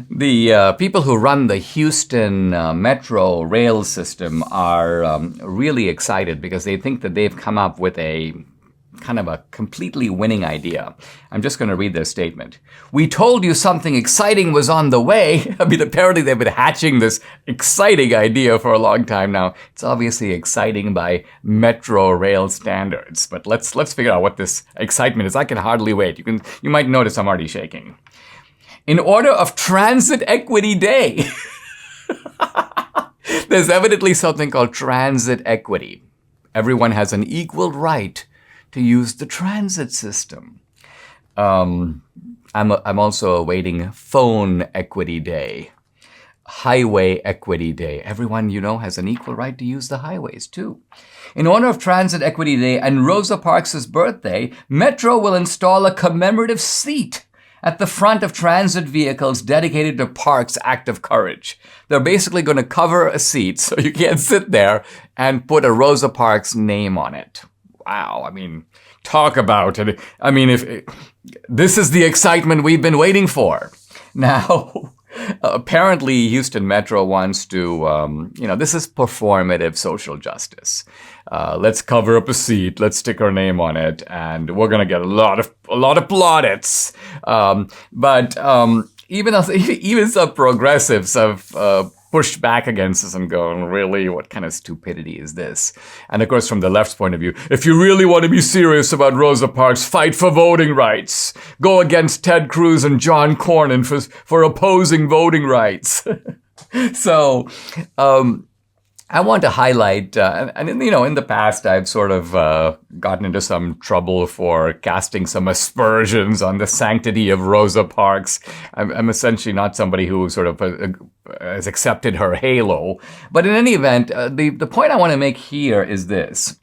The people who run the Houston Metro rail system are really excited because they think that they've come up with a kind of a completely winning idea. I'm just going to read their statement. We told you something exciting was on the way. I mean, apparently they've been hatching this exciting idea for a long time now. It's obviously exciting by metro rail standards, but let's figure out what this excitement is. I can hardly wait. You might notice I'm already shaking. In order of Transit Equity Day, there's evidently something called transit equity. Everyone has an equal right to use the transit system. I'm also awaiting Phone Equity Day, Highway Equity Day. Everyone, has an equal right to use the highways too. In honor of Transit Equity Day and Rosa Parks' birthday, Metro will install a commemorative seat at the front of transit vehicles dedicated to Parks' act of courage. They're basically going to cover a seat so you can't sit there and put a Rosa Parks name on it. Wow, I mean, talk about it. I mean, if this is the excitement we've been waiting for. Now, apparently Houston Metro wants to, this is performative social justice. Let's cover up a seat, let's stick our name on it, and we're going to get a lot of plaudits. But even some progressives have pushed back against this and going, really, what kind of stupidity is this? And of course, from the left's point of view, if you really want to be serious about Rosa Parks, fight for voting rights. Go against Ted Cruz and John Cornyn for opposing voting rights. So, I want to highlight, in the past, I've sort of gotten into some trouble for casting some aspersions on the sanctity of Rosa Parks. I'm essentially not somebody who sort of has accepted her halo. But in any event, the point I want to make here is this.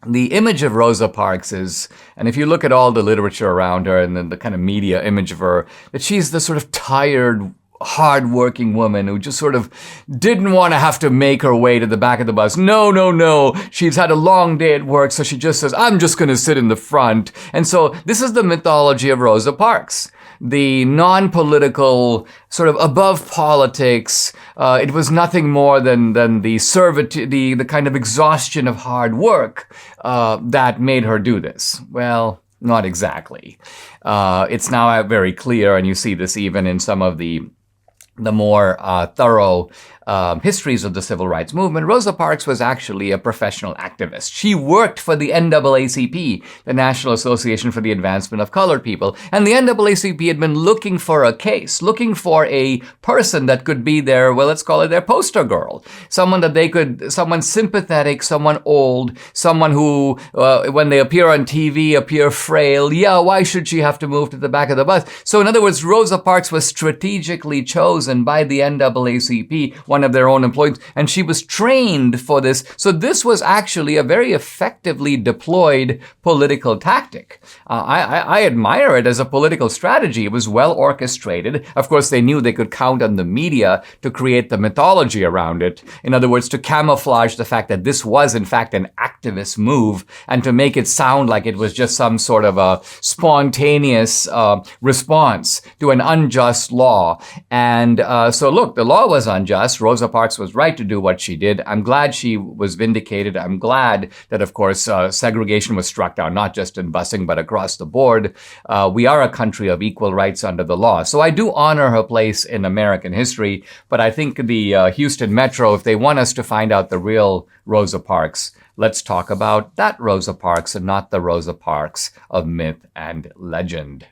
The image of Rosa Parks is, and if you look at all the literature around her and then the kind of media image of her, that she's the sort of tired, hard-working woman who just sort of didn't want to have to make her way to the back of the bus. No. She's had a long day at work, so she just says, I'm just going to sit in the front. And so this is the mythology of Rosa Parks. The non-political, sort of above politics, it was nothing more than the servitude, the kind of exhaustion of hard work that made her do this. Well, not exactly. It's now very clear, and you see this even in some of the more thorough histories of the civil rights movement. Rosa Parks was actually a professional activist. She worked for the NAACP, the National Association for the Advancement of Colored People. And the NAACP had been looking for a case, looking for a person that could be their, well, let's call it their poster girl. Someone someone sympathetic, someone old, someone who, when they appear on TV, appear frail. Yeah, why should she have to move to the back of the bus? So in other words, Rosa Parks was strategically chosen by the NAACP, one of their own employees, and she was trained for this. So this was actually a very effectively deployed political tactic. I admire it as a political strategy. It was well orchestrated. Of course, they knew they could count on the media to create the mythology around it. In other words, to camouflage the fact that this was, in fact, an activist move and to make it sound like it was just some sort of a spontaneous response to an unjust law. And so look, the law was unjust. Rosa Parks was right to do what she did. I'm glad she was vindicated. I'm glad that, of course, segregation was struck down, not just in busing, but across the board. We are a country of equal rights under the law. So I do honor her place in American history, but I think the Houston Metro, if they want us to find out the real Rosa Parks, let's talk about that Rosa Parks and not the Rosa Parks of myth and legend.